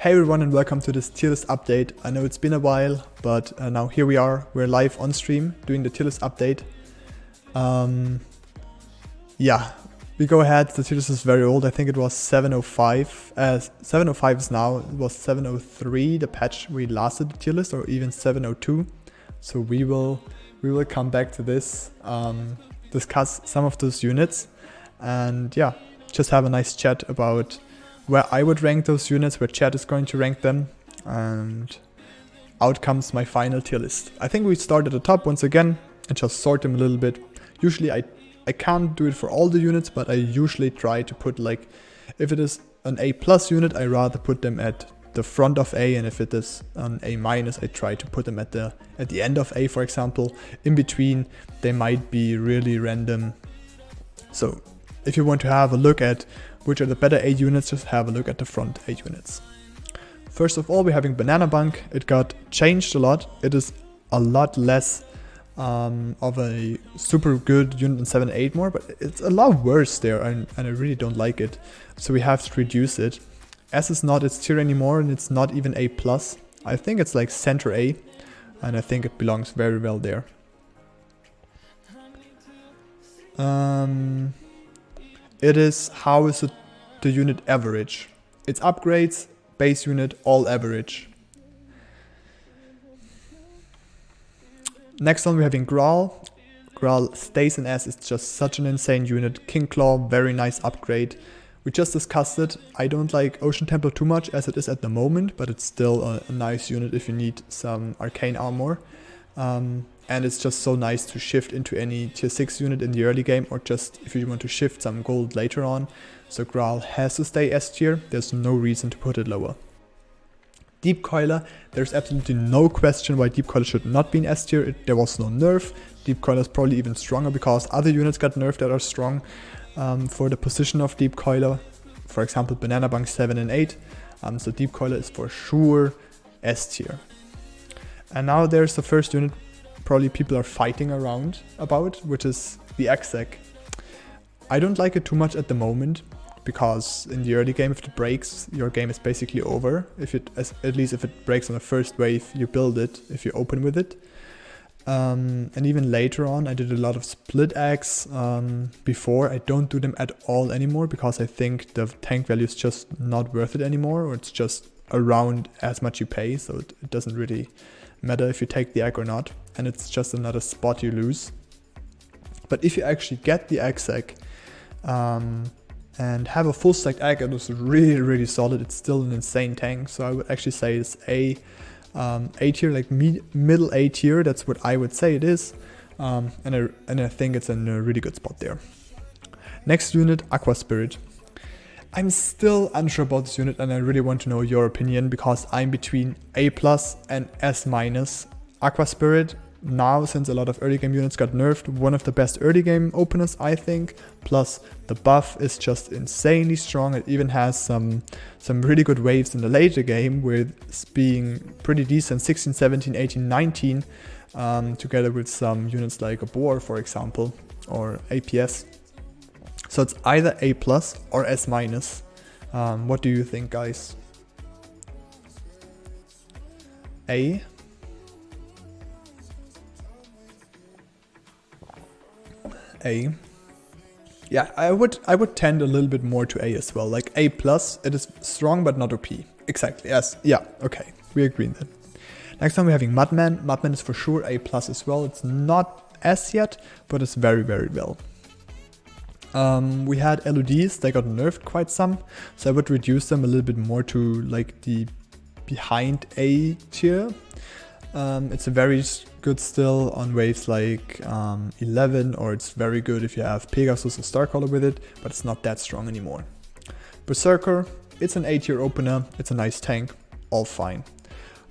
Hey everyone and welcome to this tier list update. I know it's been a while, but now here we are. We're live on stream doing the tier list update. Yeah, we go ahead. The tier list is very old. I think it was 705. 705 is now. It was 703, the patch we last did the tier list, or even 702. So we will come back to this, discuss some of those units, and yeah, just have a nice chat about where I would rank those units, where chat is going to rank them, and out comes my final tier list. I think we start at the top once again and just sort them a little bit. Usually I can't do it for all the units, but I usually try to put, like, if it is an A+ unit, I rather put them at the front of A, and if it is an A-, I try to put them at the end of A, for example. In between, they might be really random. So if you want to have a look at which are the better A units, just have a look at the front A units. First of all, we're having Banana Bunk. It got changed a lot. It is a lot less of a super good unit than 7 and 8 more, but it's a lot worse there, and I really don't like it. So we have to reduce it. S is not its tier anymore, and it's not even A+. I think it's like center A, and I think it belongs very well there. It is, how is it the unit average? It's upgrades, base unit, all average. Next one we're having Growl. Growl stays in S, it's just such an insane unit. King Claw, very nice upgrade. We just discussed it. I don't like Ocean Temple too much as it is at the moment, but it's still a nice unit if you need some arcane armor. And it's just so nice to shift into any tier 6 unit in the early game, or just if you want to shift some gold later on. So Growl has to stay S tier, there's no reason to put it lower. Deep Coiler, there's absolutely no question why Deep Coiler should not be in S tier. There was no nerf. Deep Coiler is probably even stronger because other units got nerfed that are strong for the position of Deep Coiler. For example, Banana Bunk 7 and 8. So Deep Coiler is for sure S tier. And now there's the first unit probably people are fighting around about, which is the Exec. I don't like it too much at the moment, because in the early game, if it breaks, your game is basically over. At least if it breaks on the first wave, you build it if you open with it. And even later on, I did a lot of split eggs before. I don't do them at all anymore, because I think the tank value is just not worth it anymore, or it's just around as much you pay, so it doesn't really matter if you take the egg or not, and it's just another spot you lose. But if you actually get the Exec and have a full stacked egg, it is really solid. It's still an insane tank, so I would actually say it's A tier, like middle A tier. That's what I would say it is, and I think it's in a really good spot there. Next unit, Aqua Spirit. I'm still unsure about this unit, and I really want to know your opinion, because I'm between A+ and S-. Aqua Spirit, now since a lot of early game units got nerfed, one of the best early game openers, I think. Plus the buff is just insanely strong. It even has some really good waves in the later game, with being pretty decent 16, 17, 18, 19, together with some units like a Boar, for example, or APS. So it's either A+ or S-. What do you think, guys? A? A. Yeah, I would tend a little bit more to A as well. Like A+, it is strong but not OP. Exactly, yes. Yeah, okay. We agree then. Next time we're having Mudman. Mudman is for sure A+ as well. It's not S yet, but it's very well. We had LODs, they got nerfed quite some, so I would reduce them a little bit more to like the behind A tier. It's a very good still on waves like 11, or it's very good if you have Pegasus or Starcaller with it, but it's not that strong anymore. Berserker, it's an A tier opener, it's a nice tank, all fine.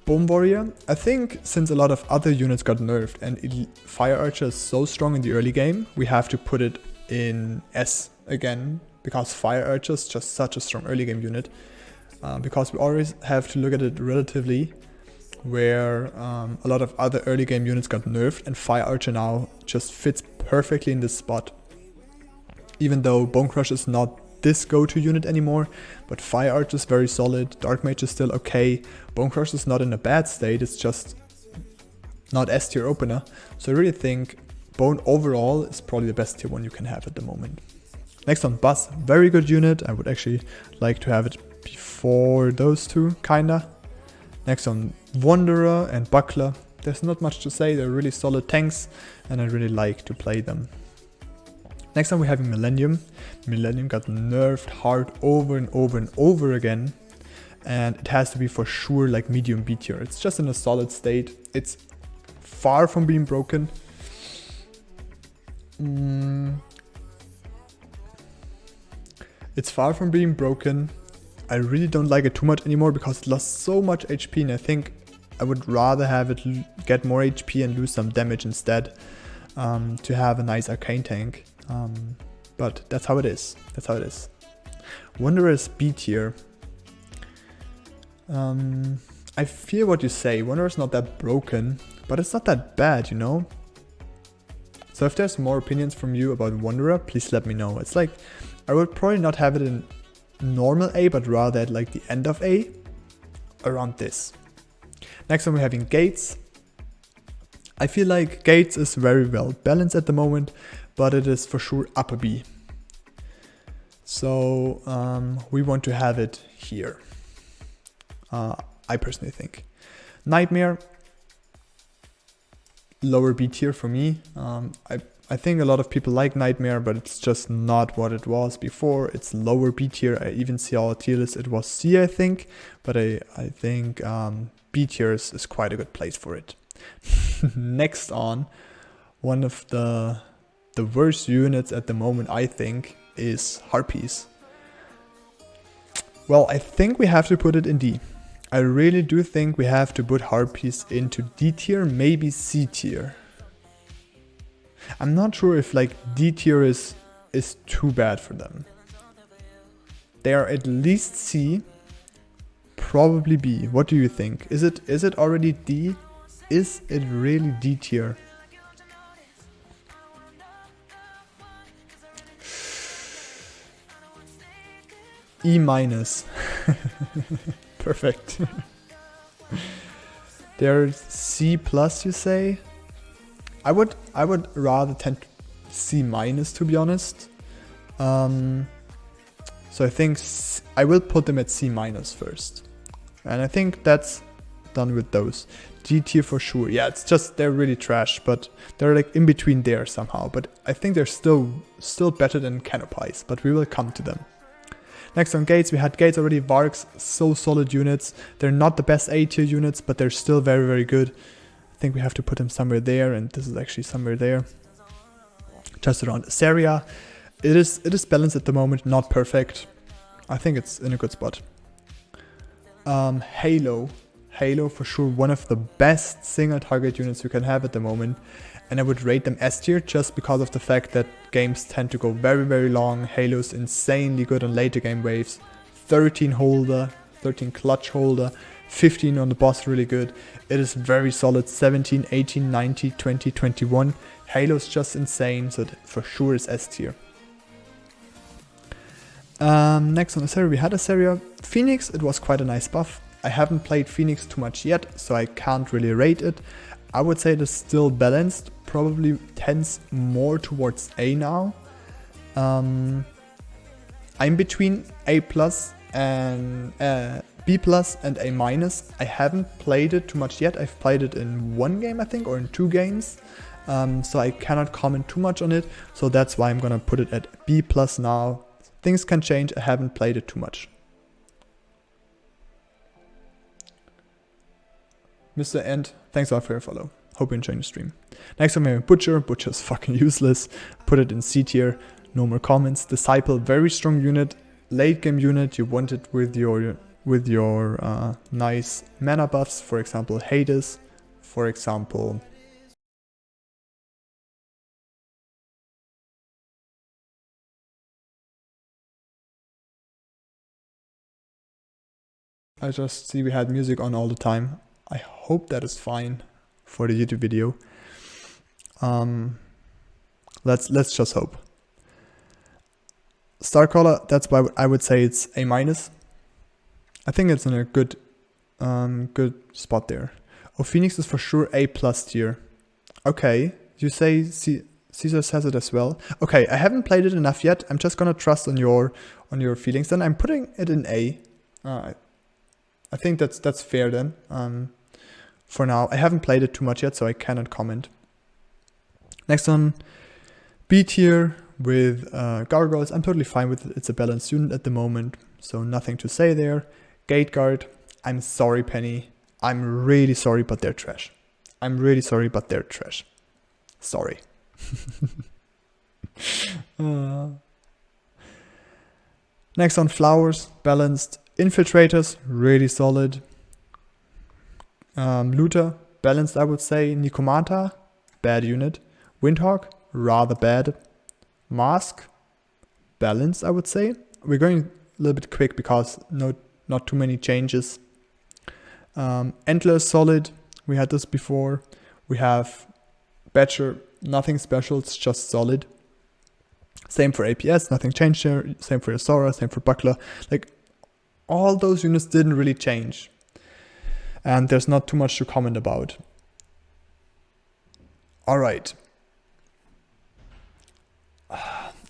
Bone Warrior, I think since a lot of other units got nerfed and Fire Archer is so strong in the early game, we have to put it in S again, because Fire Archer is just such a strong early game unit, because we always have to look at it relatively, where a lot of other early game units got nerfed, and Fire Archer now just fits perfectly in this spot. Even though Bone Crush is not this go-to unit anymore, but Fire Arch is very solid, Dark Mage is still okay, Bone Crusher is not in a bad state, it's just not S tier opener. So I really think Bone overall is probably the best tier 1 you can have at the moment. Next on Buzz, very good unit, I would actually like to have it before those two, kinda. Next on Wanderer and Buckler, there's not much to say, they're really solid tanks and I really like to play them. Next on we're having Millennium. Millennium got nerfed hard over and over and over again, and it has to be for sure like medium B tier. It's just in a solid state, it's far from being broken. It's far from being broken. I really don't like it too much anymore because it lost so much HP, and I think I would rather have it get more HP and lose some damage instead, to have a nice arcane tank. But that's how it is. That's how it is. Wanderer is B tier. I feel what you say. Wanderer is not that broken, but it's not that bad, you know? So if there's more opinions from you about Wanderer, please let me know. It's like, I would probably not have it in normal A, but rather at like the end of A, around this. Next one we're having Gates. I feel like Gates is very well balanced at the moment, but it is for sure upper B. So we want to have it here. I personally think. Nightmare, lower B tier for me. I think a lot of people like Nightmare, but it's just not what it was before. It's lower B tier. I even see our tier list, it was C, I think, but I think B tier is quite a good place for it. Next on, one of the worst units at the moment, I think, is Harpies. Well, I think we have to put it in D. I really do think we have to put Harpies into D tier, maybe C tier. I'm not sure if like D tier is too bad for them. They are at least C, probably B. What do you think? Is it already D? Is it really D tier? E minus. Perfect. There's C plus, you say? I would rather tend to C minus, to be honest. So I think I will put them at C minus first, and I think that's done with those. D tier for sure. Yeah, it's just they're really trash, but they're like in between there somehow. But I think they're still better than Canopies, but we will come to them. Next on Gates, we had Gates already. Varks, so solid units. They're not the best A tier units, but they're still very, very good. I think we have to put them somewhere there, and this is actually somewhere there. Just around Asaria. It is balanced at the moment, not perfect. I think it's in a good spot. Halo. Halo for sure one of the best single target units you can have at the moment. And I would rate them S tier just because of the fact that games tend to go very, very long. Halo's insanely good on later game waves. 13 holder, 13 clutch holder, 15 on the boss, really good. It is very solid, 17, 18, 19, 20, 21. Halo's just insane, so for sure is S tier. Next on Asaria, we had Asaria. Phoenix, it was quite a nice buff. I haven't played Phoenix too much yet, so I can't really rate it. I would say it is still balanced, probably tends more towards A now. I'm between A plus and B plus and A minus. I haven't played it too much yet. I've played it in one game, I think, or in 2 games. So I cannot comment too much on it. So that's why I'm gonna put it at B plus now. Things can change. I haven't played it too much. Mr. End, thanks a lot for your follow. Hope you're enjoying the stream. Next one we have Butcher. Butcher's fucking useless. Put it in C tier. No more comments. Disciple, very strong unit. Late game unit. You want it with your nice mana buffs. For example, Hades. For example, I just see we had music on all the time. I hope that is fine for the YouTube video. Let's just hope. Starcaller, that's why I would say it's A-. I think it's in a good spot there. Oh, Phoenix is for sure A+ tier. Okay, you say Caesar says it as well. Okay, I haven't played it enough yet. I'm just gonna trust on your feelings. Then I'm putting it in A. I think that's fair then. For now, I haven't played it too much yet, so I cannot comment. Next one, B tier with Gargoyles. I'm totally fine with it. It's a balanced unit at the moment, so nothing to say there. Gate Guard. I'm sorry, Penny. I'm really sorry, but they're trash. I'm really sorry, but they're trash. Sorry. Next on Flowers, balanced. Infiltrators, really solid. Looter, balanced I would say. Nikomata, bad unit. Windhawk, rather bad. Mask, balanced I would say. We're going a little bit quick because not too many changes. Antler, solid. We had this before. We have Badger, nothing special, it's just solid. Same for APS, nothing changed there. Same for Yasora, same for Buckler. Like, all those units didn't really change. And there's not too much to comment about. Alright.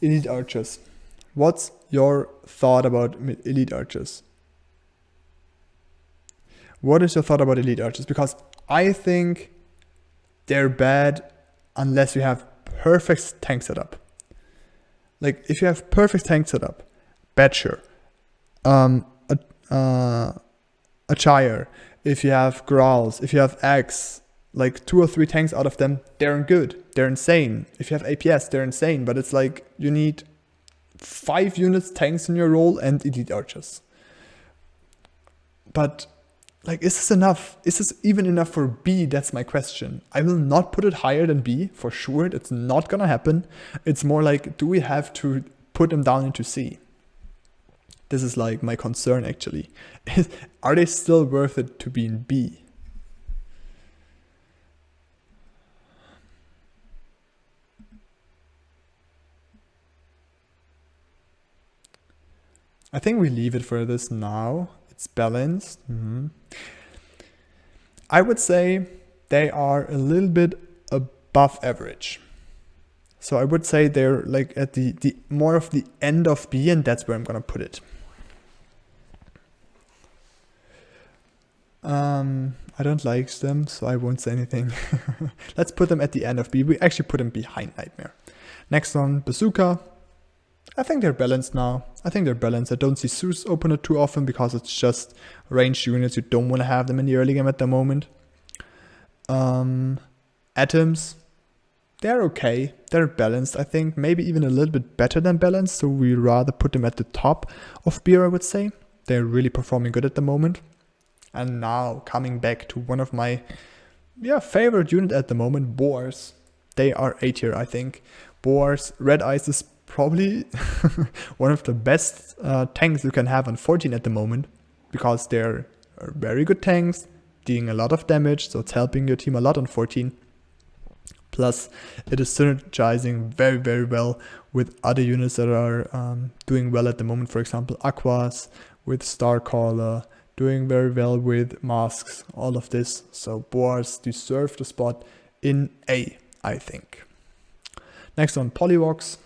Elite Archers. What's your thought about Elite Archers? What is your thought about Elite Archers? Because I think they're bad unless you have perfect tank setup. Like, if you have perfect tank setup, Badger, a Chire, if you have Growls, if you have Axe, like 2 or 3 tanks out of them, they're good, they're insane. If you have APS, they're insane, but it's like you need 5 units tanks in your role and Elite Archers. But like, is this enough? Is this even enough for B? That's my question. I will not put it higher than B, for sure. It's not gonna happen. It's more like, do we have to put them down into C? This is like my concern actually. Are they still worth it to be in B? I think we leave it for this now. It's balanced. I would say they are a little bit above average. So I would say they're like at the more of the end of B, and that's where I'm gonna put it. I don't like them, so I won't say anything. Let's put them at the end of B. We actually put them behind Nightmare. Next one, Bazooka. I think they're balanced now. I don't see Zeus open it too often because it's just ranged units. You don't want to have them in the early game at the moment. Atoms, they're okay. They're balanced, I think. Maybe even a little bit better than balanced. So we rather put them at the top of beer, I would say. They're really performing good at the moment. And now coming back to one of my favorite unit at the moment, Boars. They are A tier, I think. Boars, Red Ice is probably one of the best tanks you can have on 14 at the moment, because they're very good tanks, dealing a lot of damage, so it's helping your team a lot on 14. Plus, it is synergizing very, very well with other units that are doing well at the moment. For example, Aquas with Starcaller, doing very well with Masks, all of this. So Boars deserve the spot in A, I think. Next on Polywogs.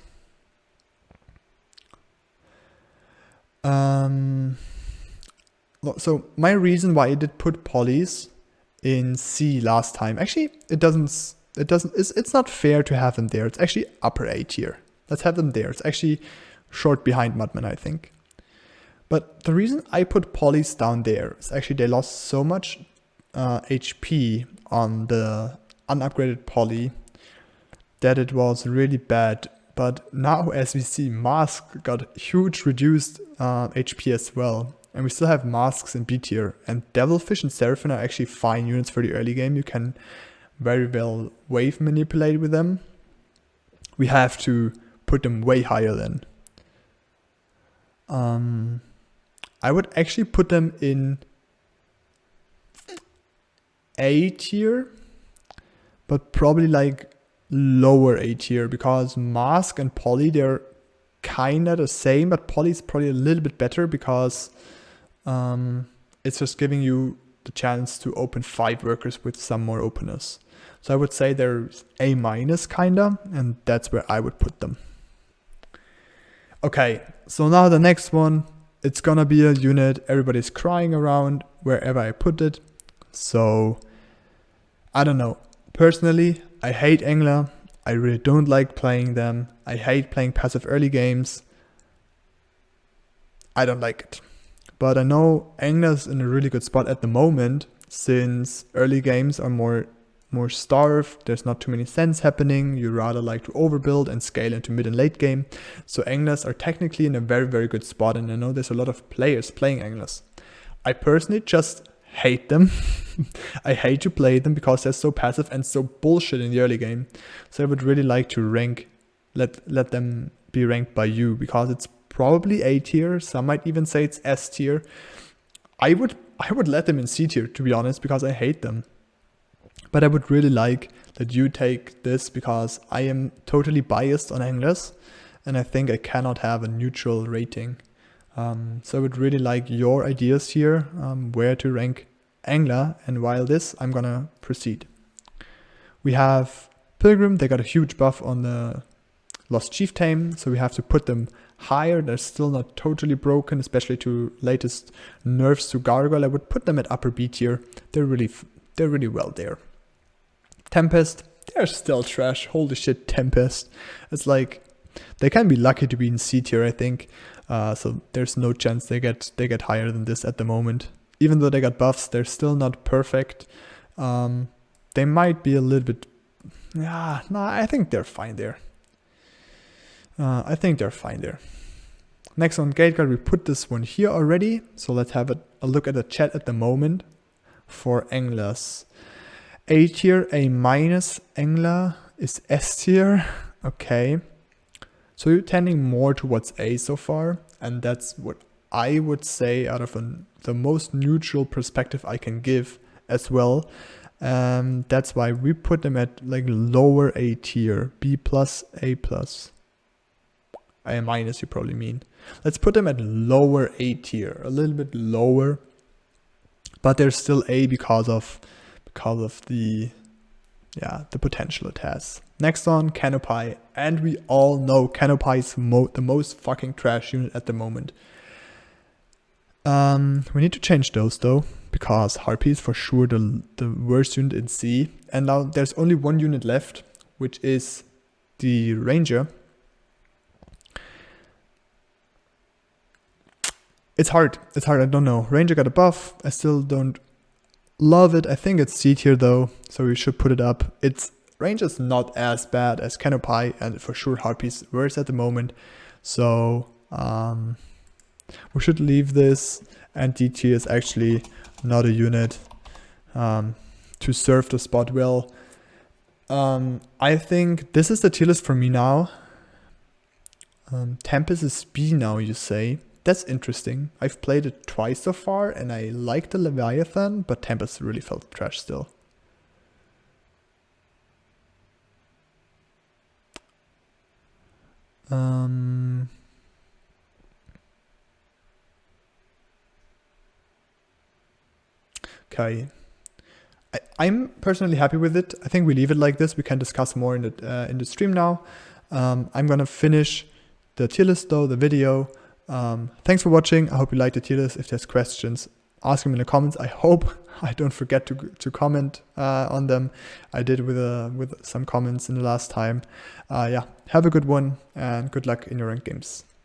So my reason why I did put Polys in C last time, actually it's not fair to have them there. It's actually upper A tier. Let's have them there. It's actually short behind Mudman, I think. But the reason I put Polys down there is actually they lost so much HP on the unupgraded Poly that it was really bad. But now, as we see, Mask got huge reduced HP as well. And we still have Masks in B tier. And Devilfish and Seraphim are actually fine units for the early game. You can very well wave manipulate with them. We have to put them way higher then. I would actually put them in A tier, but probably like lower A tier, because Mask and Poly, they're kinda the same, but Poly's probably a little bit better because it's just giving you the chance to open 5 workers with some more openness. So I would say there's A minus kinda, and that's where I would put them. Okay, so now the next one, it's gonna be a unit everybody's crying around wherever I put it. So I don't know. Personally, I hate Angler. I really don't like playing them. I hate playing passive early games. I don't like it. But I know Angler's in a really good spot at the moment, since early games are more starved, there's not too many cents happening, you rather like to overbuild and scale into mid and late game. So Anglers are technically in a very, very good spot, and I know there's a lot of players playing Anglers. I personally just hate them. I hate to play them because they're so passive and so bullshit in the early game. So I would really like to let them be ranked by you, because it's probably A tier, some might even say it's S tier. I would let them in C tier, to be honest, because I hate them. But I would really like that you take this, because I am totally biased on Anglers and I think I cannot have a neutral rating. So I would really like your ideas here, where to rank Angler, and while this, I'm gonna proceed. We have Pilgrim, they got a huge buff on the Lost Chieftain, so we have to put them higher. They're still not totally broken, especially to latest nerfs to Gargoyle. I would put them at upper B tier. They're really well there. Tempest, they're still trash. Holy shit, Tempest. It's like, they can be lucky to be in C tier, I think. So there's no chance they get higher than this at the moment. Even though they got buffs, they're still not perfect. They might be a little bit... no, I think they're fine there. Next on Gateguard, we put this one here already. So let's have a look at the chat at the moment for Anglers. A tier, A minus. Angler is S tier. Okay. So you're tending more towards A so far. And that's what I would say out of the most neutral perspective I can give as well. That's why we put them at like lower A tier. B plus, A plus. A minus you probably mean. Let's put them at lower A tier. A little bit lower. But they're still A because of the potential it has. Next on, Canopy, and we all know Canopy is the most fucking trash unit at the moment. We need to change those though, because Harpy is for sure the worst unit in C, and now there's only one unit left, which is the Ranger. It's hard, I don't know. Ranger got a buff, I still don't love it. I think it's C tier though, so we should put it up. Ranger's not as bad as Canopy, and for sure Harpy's worse at the moment. So we should leave this, and D tier is actually not a unit to serve the spot well. I think this is the tier list for me now. Tempest is B now, you say. That's interesting. I've played it twice so far, and I like the Leviathan, but Tempest really felt trash still. Okay. I'm personally happy with it. I think we leave it like this. We can discuss more in the stream now. I'm gonna finish the tier list though, the video. Thanks for watching. I hope you liked the tier list. If there's questions, ask them in the comments. I hope I don't forget to comment on them. I did with some comments in the last time. Yeah, have a good one and good luck in your ranked games.